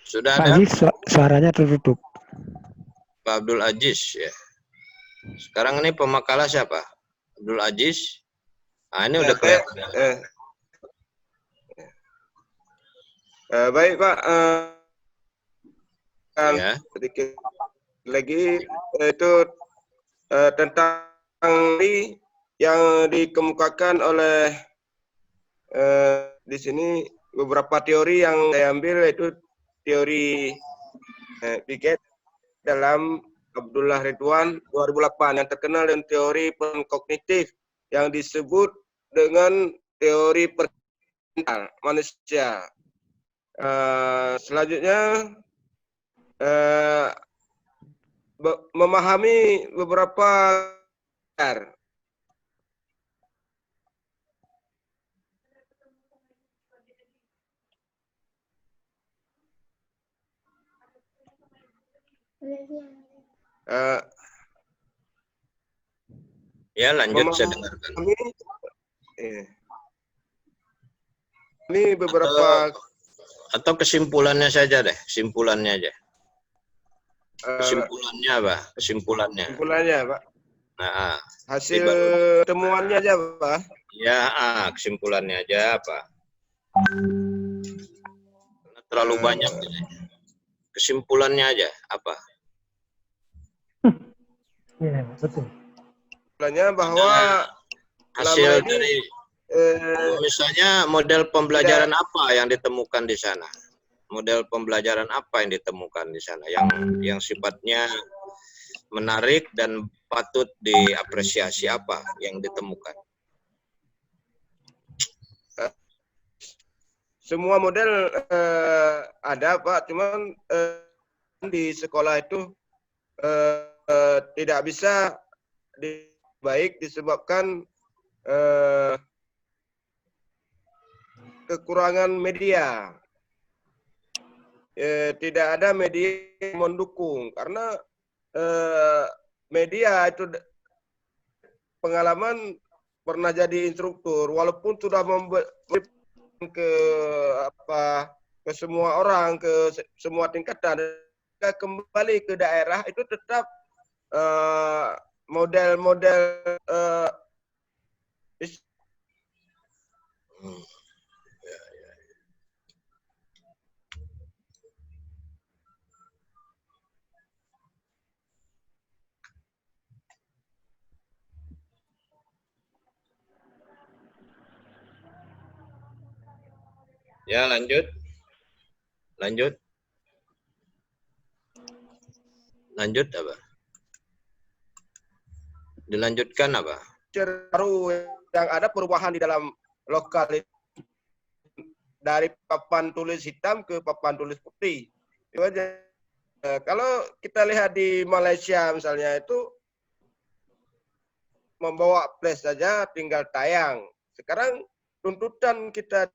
Sudah Pak ada Aziz, suaranya tertutup. Pak Abdul Aziz ya. Sekarang ini pemakalah siapa? Abdul Aziz. Ah, ini udah kelihatan. Baik Pak, Ya. sedikit lagi itu tentang ini yang dikemukakan oleh di sini beberapa teori yang saya ambil, yaitu teori Piaget dalam Abdullah Ridwan 2008 yang terkenal dengan teori kognitif yang disebut dengan teori perkenal manusia. Selanjutnya memahami beberapa Ya, lanjut saya dengarkan. Ini beberapa atau kesimpulannya saja deh, kesimpulannya aja. Kesimpulannya apa? Kesimpulannya. Kesimpulannya, Pak. Nah, hasil temuannya aja, Pak. Ya, kesimpulannya aja, Pak. Terlalu banyak. Kesimpulannya aja apa? Iya, betul. Kesimpulannya bahwa hasil ini, dari misalnya model pembelajaran apa yang ditemukan di sana? Model pembelajaran apa yang ditemukan di sana yang sifatnya menarik dan patut diapresiasi, apa yang ditemukan? Semua model ada, Pak, cuman di sekolah itu tidak bisa baik disebabkan kekurangan media. Tidak ada media yang mendukung, karena media itu pengalaman pernah jadi instruktur, walaupun sudah ke semua orang, ke semua tingkatan, kembali ke daerah itu tetap model-model Ya, lanjut. Lanjut apa? Dilanjutkan apa? baru yang ada perubahan di dalam lokal dari papan tulis hitam ke papan tulis putih. Itu aja. Kalau kita lihat di Malaysia misalnya, itu membawa flash saja tinggal tayang. Sekarang tuntutan kita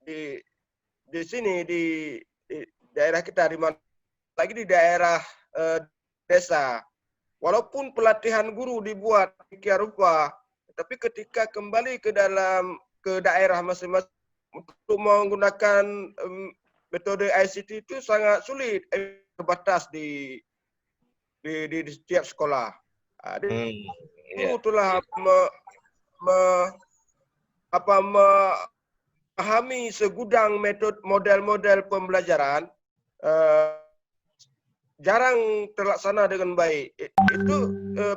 di sini di daerah kita, di mana lagi di daerah desa. Walaupun pelatihan guru dibuat demikian rupa, tapi ketika kembali ke daerah masing-masing untuk menggunakan metode ICT itu sangat sulit, terbatas di setiap sekolah. Itulah memahami segudang model-model pembelajaran jarang terlaksana dengan baik. Itu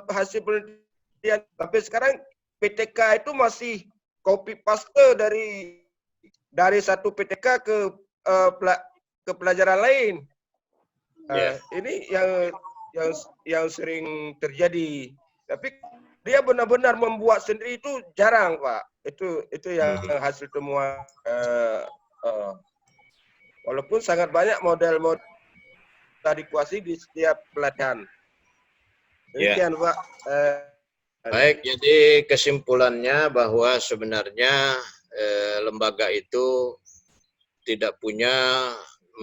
hasil penelitian. Sampai sekarang PTK itu masih copy paste dari satu PTK ke pelajaran lain. Ini yang sering terjadi. Tapi dia benar-benar membuat sendiri itu jarang, Pak. Itu yang hasil temuan. Walaupun sangat banyak model-model dikuasai di setiap pelatihan. Demikian, Pak. Baik, jadi kesimpulannya bahwa sebenarnya lembaga itu tidak punya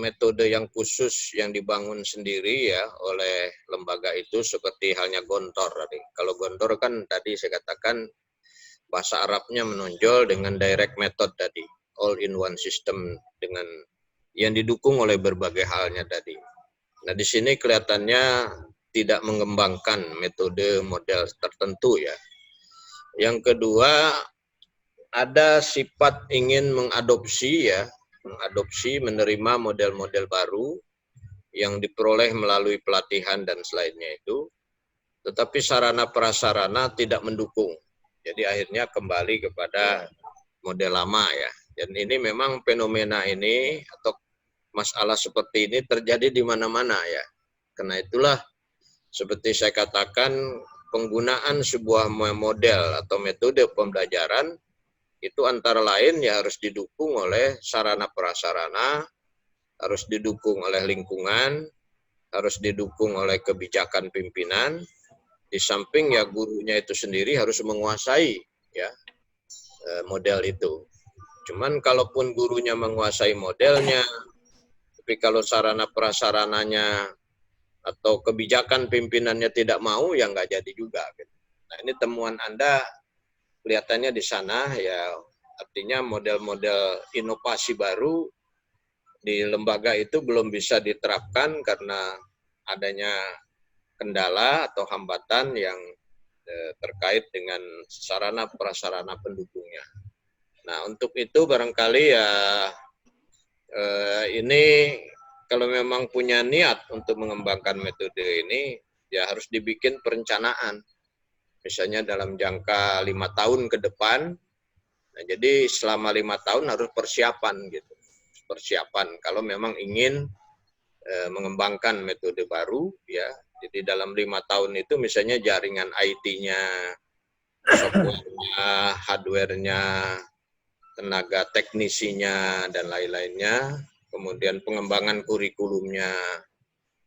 metode yang khusus yang dibangun sendiri ya oleh lembaga itu, seperti halnya Gontor tadi. Kalau Gontor kan tadi saya katakan bahasa Arabnya menonjol dengan direct method tadi, all in one system dengan yang didukung oleh berbagai halnya tadi. Nah, di sini kelihatannya tidak mengembangkan metode model tertentu ya. Yang kedua, ada sifat ingin mengadopsi ya, menerima model-model baru yang diperoleh melalui pelatihan dan selainnya itu, tetapi sarana prasarana tidak mendukung. Jadi akhirnya kembali kepada model lama ya. Dan ini memang fenomena ini atau masalah seperti ini terjadi di mana-mana ya. Karena itulah seperti saya katakan, penggunaan sebuah model atau metode pembelajaran itu antara lain ya harus didukung oleh sarana prasarana, harus didukung oleh lingkungan, harus didukung oleh kebijakan pimpinan, di samping ya gurunya itu sendiri harus menguasai ya model itu. Cuman kalaupun gurunya menguasai modelnya, tapi kalau sarana prasarananya atau kebijakan pimpinannya tidak mau, ya nggak jadi juga. Nah, ini temuan Anda kelihatannya di sana ya, artinya model-model inovasi baru di lembaga itu belum bisa diterapkan karena adanya kendala atau hambatan yang terkait dengan sarana prasarana pendukungnya. Nah, untuk itu barangkali ya ini kalau memang punya niat untuk mengembangkan metode ini, ya harus dibikin perencanaan. Misalnya dalam jangka 5 tahun ke depan, nah jadi selama 5 tahun harus persiapan gitu. Persiapan kalau memang ingin mengembangkan metode baru, ya. Jadi dalam 5 tahun itu misalnya jaringan IT-nya, software-nya, hardware-nya, tenaga teknisinya, dan lain-lainnya, kemudian pengembangan kurikulumnya,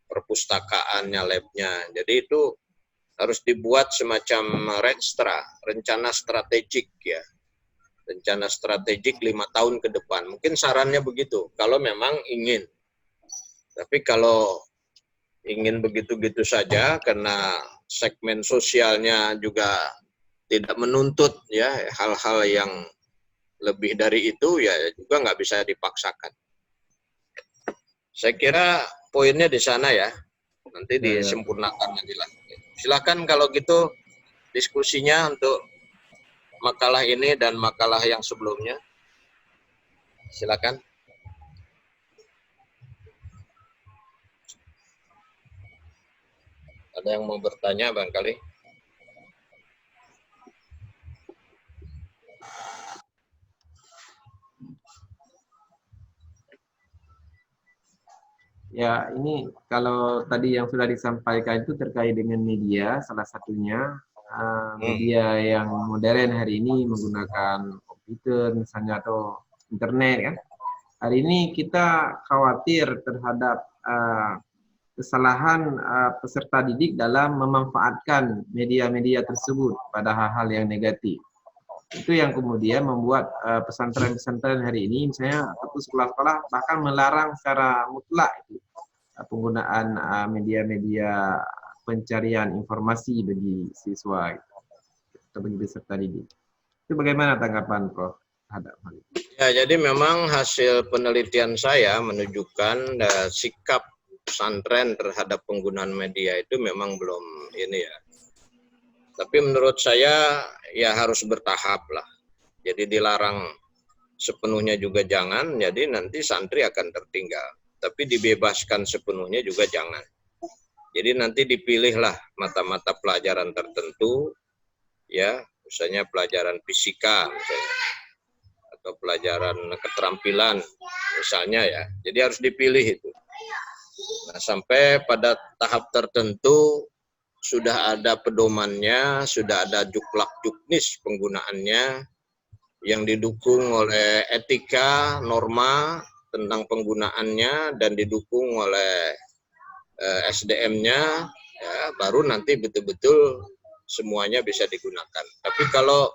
perpustakaannya, lab-nya. Jadi itu harus dibuat semacam rencana strategik ya. Rencana strategik 5 tahun ke depan. Mungkin sarannya begitu, kalau memang ingin. Tapi kalau ingin begitu-gitu saja, karena segmen sosialnya juga tidak menuntut ya hal-hal yang lebih dari itu, ya juga nggak bisa dipaksakan. Saya kira poinnya di sana ya, nanti disempurnakan lagi lah. Silakan kalau gitu diskusinya untuk makalah ini dan makalah yang sebelumnya. Silakan. Ada yang mau bertanya barangkali? Ya, ini kalau tadi yang sudah disampaikan itu terkait dengan media, salah satunya media yang modern hari ini menggunakan komputer misalnya atau internet kan. Hari ini kita khawatir terhadap kesalahan peserta didik dalam memanfaatkan media-media tersebut pada hal-hal yang negatif. Itu yang kemudian membuat pesantren-pesantren hari ini misalnya atau sekolah-sekolah bahkan melarang secara mutlak itu penggunaan media-media pencarian informasi bagi siswa atau bagi peserta didik. Itu bagaimana tanggapan Prof terhadap hal itu? Ya, jadi memang hasil penelitian saya menunjukkan sikap pesantren terhadap penggunaan media itu memang belum ini ya. Tapi menurut saya ya harus bertahap lah. Jadi dilarang sepenuhnya juga jangan, jadi nanti santri akan tertinggal. Tapi dibebaskan sepenuhnya juga jangan. Jadi nanti dipilihlah mata-mata pelajaran tertentu, ya, misalnya pelajaran fisika, misalnya, atau pelajaran keterampilan, misalnya ya. Jadi harus dipilih itu. Nah, sampai pada tahap tertentu sudah ada pedomannya, sudah ada juklak-juknis penggunaannya yang didukung oleh etika, norma tentang penggunaannya dan didukung oleh SDM-nya, ya, baru nanti betul-betul semuanya bisa digunakan. Tapi kalau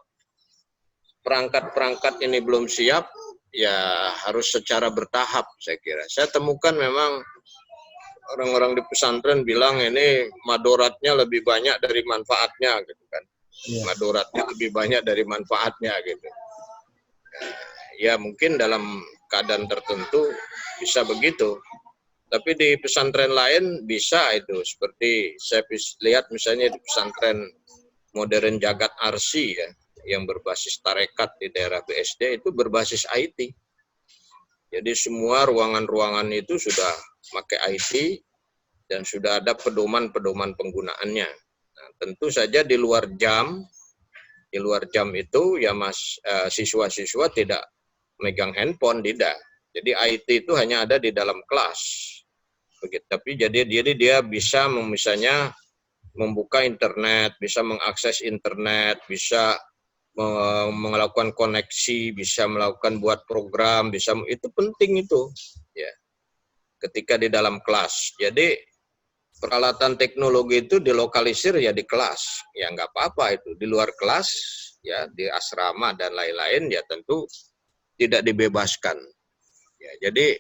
perangkat-perangkat ini belum siap, ya harus secara bertahap saya kira. Saya temukan memang orang-orang di pesantren bilang ini madoratnya lebih banyak dari manfaatnya gitu kan. Madoratnya lebih banyak dari manfaatnya gitu. Nah, ya mungkin dalam keadaan tertentu bisa begitu. Tapi di pesantren lain bisa itu. Seperti saya lihat misalnya di pesantren modern Jagat Arsi ya, yang berbasis tarekat di daerah BSD itu berbasis IT. Jadi semua ruangan-ruangan itu sudah pakai IT dan sudah ada pedoman-pedoman penggunaannya. Nah, tentu saja di luar jam itu ya siswa-siswa tidak megang handphone, tidak. Jadi IT itu hanya ada di dalam kelas. Begitu. Tapi jadi dia bisa misalnya membuka internet, bisa mengakses internet, bisa melakukan koneksi, bisa melakukan buat program, bisa, itu penting itu ya ketika di dalam kelas. Jadi peralatan teknologi itu dilokalisir ya di kelas, ya nggak apa-apa itu. Di luar kelas ya di asrama dan lain-lain ya tentu tidak dibebaskan. Ya, jadi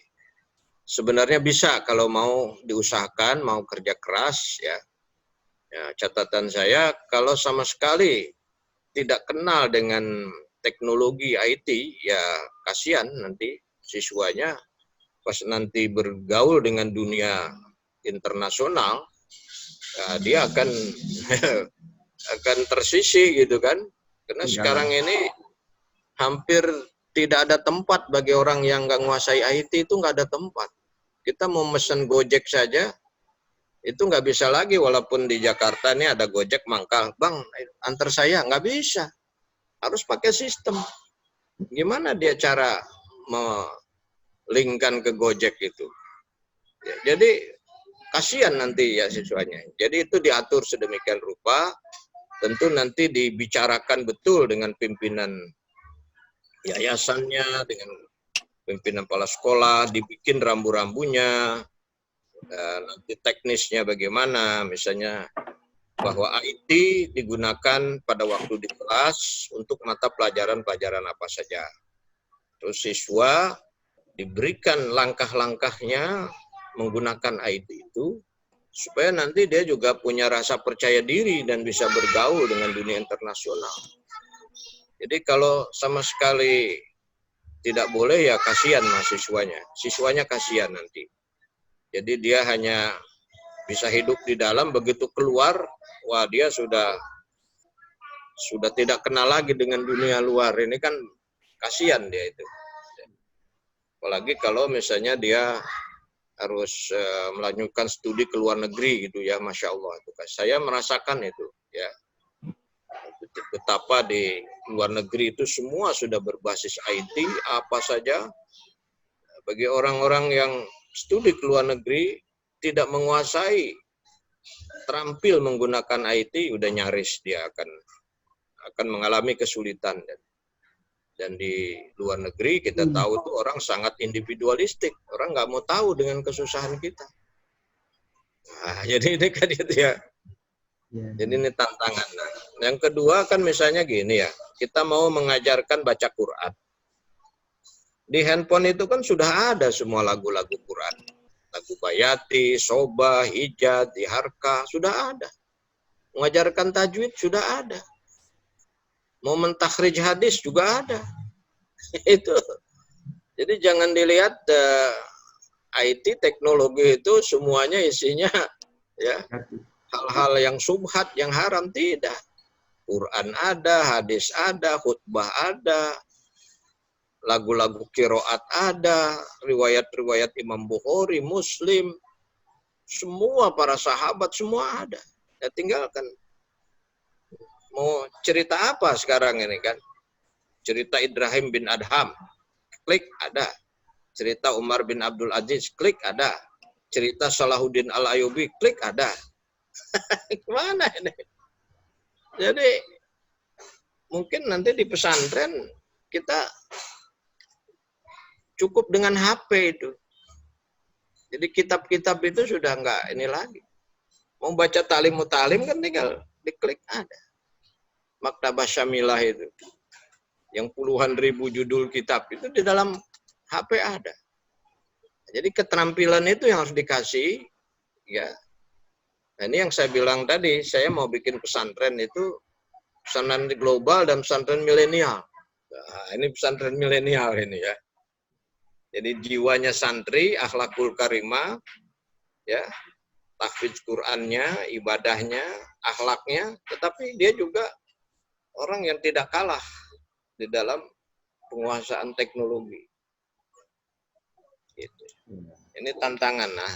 sebenarnya bisa kalau mau diusahakan, mau kerja keras ya. Ya, catatan saya kalau sama sekali tidak kenal dengan teknologi IT, ya kasihan nanti siswanya pas nanti bergaul dengan dunia internasional, ya dia akan akan tersisih gitu kan. Karena sekarang ini hampir tidak ada tempat bagi orang yang nggak menguasai IT, itu nggak ada tempat. Kita mau mesen Gojek saja, itu nggak bisa lagi, walaupun di Jakarta ini ada Gojek mangkal, bang antar saya, nggak bisa, harus pakai sistem. Gimana dia cara melingkan ke Gojek itu? Ya, jadi kasihan nanti ya siswanya. Jadi itu diatur sedemikian rupa, tentu nanti dibicarakan betul dengan pimpinan yayasannya, dengan pimpinan kepala sekolah, dibikin rambu-rambunya. Nanti teknisnya bagaimana, misalnya bahwa IT digunakan pada waktu di kelas untuk mata pelajaran-pelajaran apa saja. Terus siswa diberikan langkah-langkahnya menggunakan IT itu, supaya nanti dia juga punya rasa percaya diri dan bisa bergaul dengan dunia internasional. Jadi kalau sama sekali tidak boleh ya kasihan mahasiswanya, siswanya kasihan nanti. Jadi dia hanya bisa hidup di dalam, begitu keluar, wah dia sudah tidak kenal lagi dengan dunia luar. Ini kan kasihan dia itu. Apalagi kalau misalnya dia harus melanjutkan studi ke luar negeri gitu ya, Masya Allah. Saya merasakan itu ya. Betapa di luar negeri itu semua sudah berbasis IT, apa saja. Bagi orang-orang yang studi ke luar negeri tidak menguasai, terampil menggunakan IT, udah nyaris dia akan mengalami kesulitan. Dan di luar negeri kita tahu tuh orang sangat individualistik, orang nggak mau tahu dengan kesusahan kita. Nah, jadi ini kan itu ya. Jadi ini tantangan. Nah, yang kedua kan misalnya gini ya, kita mau mengajarkan baca Quran. Di handphone itu kan sudah ada semua lagu-lagu Quran. Lagu Bayati, Soba, Hijat, Diharka, sudah ada. Mengajarkan tajwid sudah ada. Mau mentakhrij hadis juga ada. Itu. Jadi jangan dilihat IT, teknologi itu semuanya isinya ya hal-hal yang subhat, yang haram, tidak. Quran ada, hadis ada, khutbah ada, lagu-lagu qiraat ada, riwayat-riwayat Imam Bukhari, Muslim, semua para sahabat semua ada. Ya tinggalkan mau cerita apa sekarang ini kan? Cerita Ibrahim bin Adham, klik ada. Cerita Umar bin Abdul Aziz, klik ada. Cerita Salahuddin Al-Ayyubi, klik ada. Gimana ini? Jadi mungkin nanti di pesantren kita cukup dengan HP itu. Jadi kitab-kitab itu sudah enggak ini lagi. Mau baca ta'lim muta'lim kan tinggal diklik ada. Maktabah Syamilah itu. Yang puluhan ribu judul kitab itu di dalam HP ada. Jadi keterampilan itu yang harus dikasih ya. Nah, ini yang saya bilang tadi, saya mau bikin pesantren itu pesantren global dan pesantren milenial. Nah, ini pesantren milenial ini ya. Jadi jiwanya santri, akhlakul karimah, ya, tahfidz Qur'annya, ibadahnya, akhlaknya, tetapi dia juga orang yang tidak kalah di dalam penguasaan teknologi. Gitu. Ini tantangan. Nah,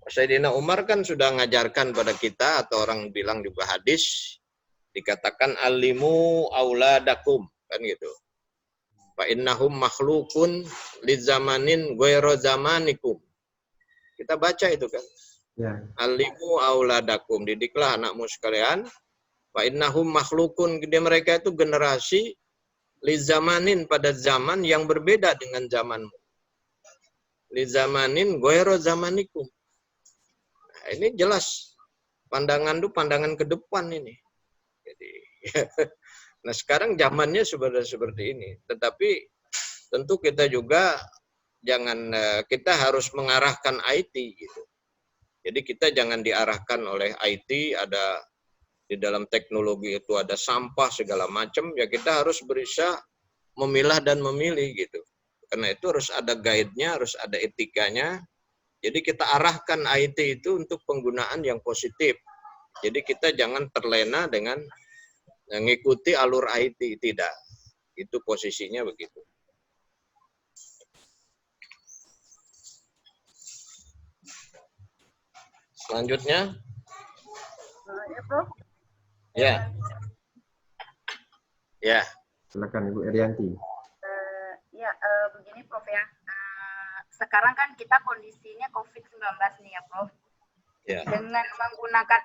Sayyidina Umar kan sudah ngajarkan pada kita, atau orang bilang juga hadis, dikatakan alimu auladakum, kan gitu. Fa innahum makhlukun lizamanin ghairu zamanikum. Kita baca itu kan. Ya. Alimu auladakum, didiklah anakmu sekalian. Fa innahum makhlukun, mereka itu generasi lizamanin, pada zaman yang berbeda dengan zamanmu. Lizamanin ghairu zamanikum. Nah, ini jelas pandangan itu pandangan ke depan ini. Jadi nah sekarang zamannya sudah seperti ini. Tetapi tentu kita juga kita harus mengarahkan IT gitu. Jadi kita jangan diarahkan oleh IT, ada di dalam teknologi itu ada sampah segala macam, ya kita harus berusaha memilah dan memilih gitu. Karena itu harus ada guide-nya, harus ada etikanya. Jadi kita arahkan IT itu untuk penggunaan yang positif. Jadi kita jangan terlena dengan mengikuti alur IT, tidak. Itu posisinya begitu. Selanjutnya. Ya, Prof. Ya. Ya. Silakan Ibu Erianti. Begini Prof ya. Sekarang kan kita kondisinya COVID-19 nih ya Prof. Ya. Dengan menggunakan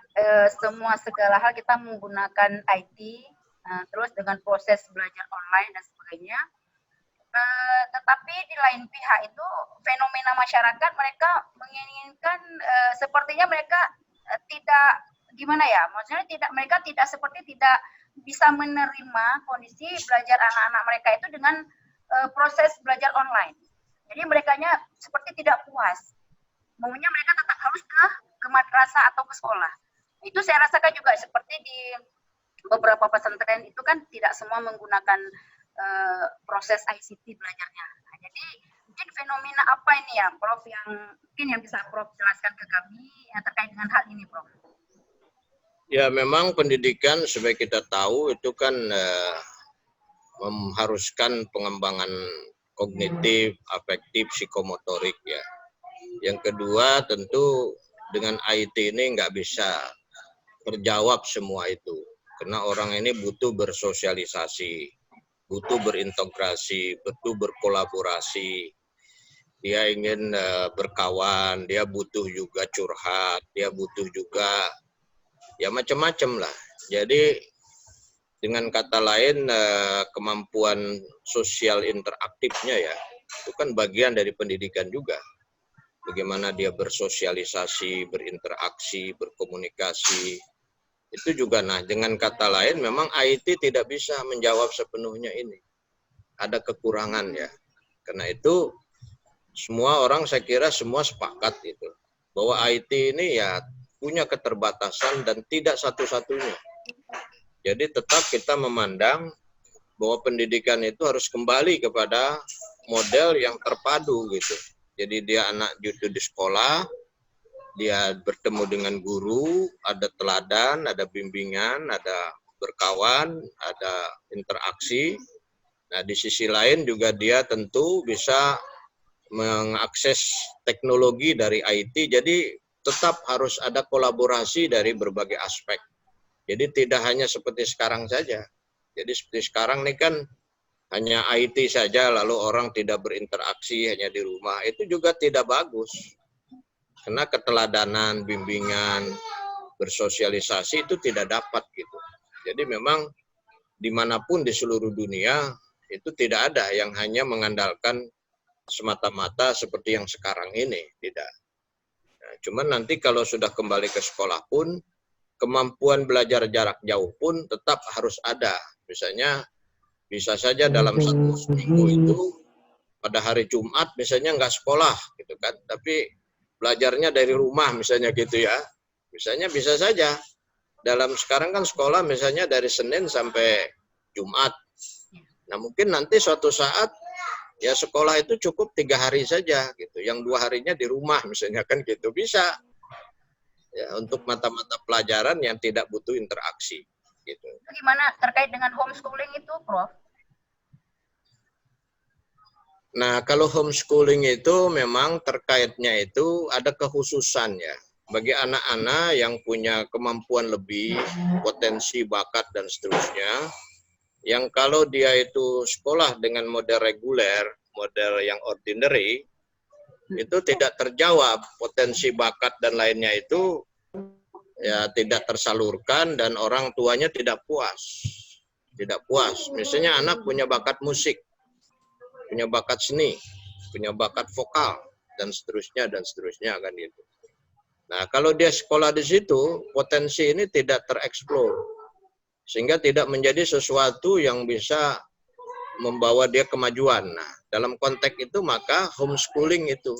segala hal kita menggunakan IT, terus dengan proses belajar online dan sebagainya. Tetapi di lain pihak itu fenomena masyarakat mereka menginginkan sepertinya mereka tidak gimana ya, maksudnya mereka tidak bisa menerima kondisi belajar anak-anak mereka itu dengan proses belajar online. Jadi merekanya seperti tidak puas. Maunya mereka tetap harus ke madrasah atau ke sekolah. Itu saya rasakan juga seperti di beberapa pesantren itu kan tidak semua menggunakan proses ICT belajarnya. Nah, jadi mungkin fenomena apa ini ya, Prof, yang bisa Prof jelaskan ke kami yang terkait dengan hal ini, Prof? Ya, memang pendidikan sebagai kita tahu itu kan mengharuskan pengembangan kognitif, afektif, psikomotorik ya. Yang kedua tentu dengan IT ini nggak bisa terjawab semua itu. Karena orang ini butuh bersosialisasi, butuh berintegrasi, butuh berkolaborasi. Dia ingin berkawan, dia butuh juga curhat, dia butuh juga ya macam-macam lah. Jadi dengan kata lain kemampuan sosial interaktifnya ya, itu kan bagian dari pendidikan juga. Bagaimana dia bersosialisasi, berinteraksi, berkomunikasi. Itu juga, nah dengan kata lain memang IT tidak bisa menjawab sepenuhnya ini. Ada kekurangan ya. Karena itu semua orang saya kira semua sepakat itu. Bahwa IT ini ya punya keterbatasan dan tidak satu-satunya. Jadi tetap kita memandang bahwa pendidikan itu harus kembali kepada model yang terpadu gitu. Jadi dia anak itu di sekolah, dia bertemu dengan guru, ada teladan, ada bimbingan, ada berkawan, ada interaksi. Nah, di sisi lain juga dia tentu bisa mengakses teknologi dari IT. Jadi tetap harus ada kolaborasi dari berbagai aspek. Jadi tidak hanya seperti sekarang saja. Jadi seperti sekarang ini kan hanya IT saja, lalu orang tidak berinteraksi, hanya di rumah. Itu juga tidak bagus. Karena keteladanan, bimbingan, bersosialisasi itu tidak dapat gitu. Jadi memang dimanapun di seluruh dunia itu tidak ada yang hanya mengandalkan semata-mata seperti yang sekarang ini. Tidak. Nah, cuman nanti kalau sudah kembali ke sekolah pun, kemampuan belajar jarak jauh pun tetap harus ada. Misalnya bisa saja dalam satu minggu itu pada hari Jumat misalnya nggak sekolah gitu kan, tapi belajarnya dari rumah misalnya gitu ya. Misalnya bisa saja dalam sekarang kan sekolah misalnya dari Senin sampai Jumat. Nah mungkin nanti suatu saat ya sekolah itu cukup 3 hari saja gitu, yang 2 harinya di rumah misalnya kan gitu bisa ya untuk mata-mata pelajaran yang tidak butuh interaksi gitu. Gimana terkait dengan homeschooling itu, Prof? Nah kalau homeschooling itu memang terkaitnya itu ada kekhususan ya. Bagi anak-anak yang punya kemampuan lebih, potensi, bakat, dan seterusnya, yang kalau dia itu sekolah dengan model reguler, model yang ordinary, itu tidak terjawab potensi bakat dan lainnya itu ya tidak tersalurkan dan orang tuanya tidak puas. Tidak puas. Misalnya anak punya bakat musik, punya bakat seni, punya bakat vokal, dan seterusnya kan gitu. Nah, kalau dia sekolah di situ, potensi ini tidak tereksplor. Sehingga tidak menjadi sesuatu yang bisa membawa dia kemajuan. Nah, dalam konteks itu maka homeschooling itu.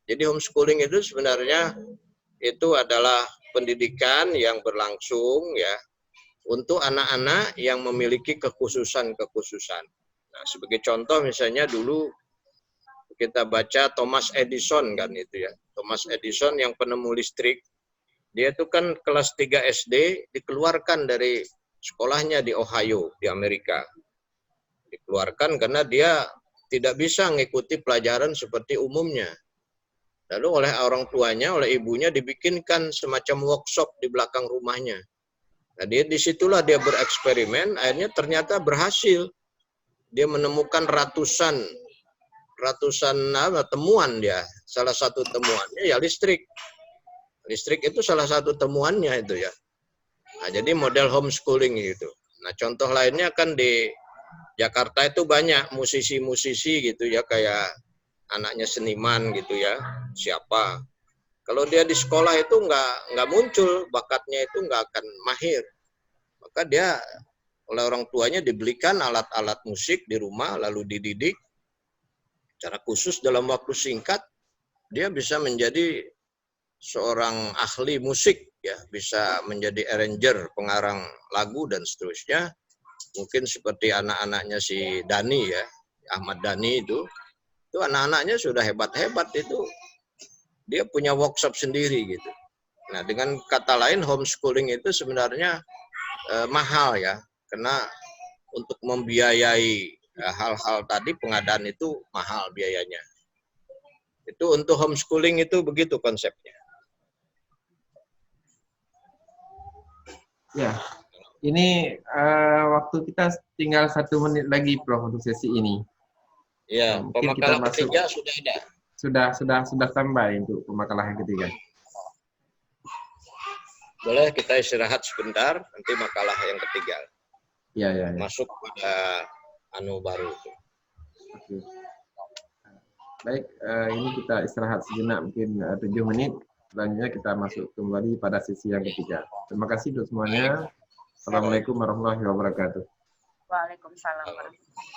Jadi homeschooling itu sebenarnya itu adalah pendidikan yang berlangsung ya untuk anak-anak yang memiliki kekhususan-kekhususan. Nah, sebagai contoh misalnya dulu kita baca Thomas Edison kan itu ya. Thomas Edison yang penemu listrik, dia itu kan kelas 3 SD dikeluarkan dari sekolahnya di Ohio, di Amerika. Dikeluarkan karena dia tidak bisa mengikuti pelajaran seperti umumnya. Lalu oleh orang tuanya, oleh ibunya dibikinkan semacam workshop di belakang rumahnya. Nah, disitulah dia bereksperimen, akhirnya ternyata berhasil. Dia menemukan ratusan temuan dia. Salah satu temuannya ya listrik. Listrik itu salah satu temuannya itu ya. Nah, jadi model homeschooling gitu. Nah, contoh lainnya kan di Jakarta itu banyak musisi-musisi gitu ya, kayak anaknya seniman gitu ya. Siapa? Kalau dia di sekolah itu nggak muncul, bakatnya itu nggak akan mahir. Maka dia oleh orang tuanya dibelikan alat-alat musik di rumah, lalu dididik secara khusus dalam waktu singkat, dia bisa menjadi seorang ahli musik, ya, bisa menjadi arranger, pengarang lagu dan seterusnya. Mungkin seperti anak-anaknya si Dani ya, Ahmad Dhani itu anak-anaknya sudah hebat-hebat itu, dia punya workshop sendiri gitu. Nah dengan kata lain homeschooling itu sebenarnya mahal ya, karena untuk membiayai hal-hal tadi pengadaan itu mahal biayanya. Itu untuk homeschooling itu begitu konsepnya. Ya, ini waktu kita tinggal 1 menit lagi, Prof, untuk sesi ini. Ya, Mungkin kita pemakalan masuk. ketiga sudah ada. Sudah standby untuk pemakalan yang ketiga. Boleh kita istirahat sebentar, nanti makalah yang ketiga. Ya. Masuk pada baru itu. Oke. Baik, ini kita istirahat sejenak mungkin 7 menit. Selanjutnya kita masuk kembali pada sesi yang ketiga. Terima kasih untuk semuanya. Assalamualaikum warahmatullahi wabarakatuh. Waalaikumsalam warahmatullahi wabarakatuh.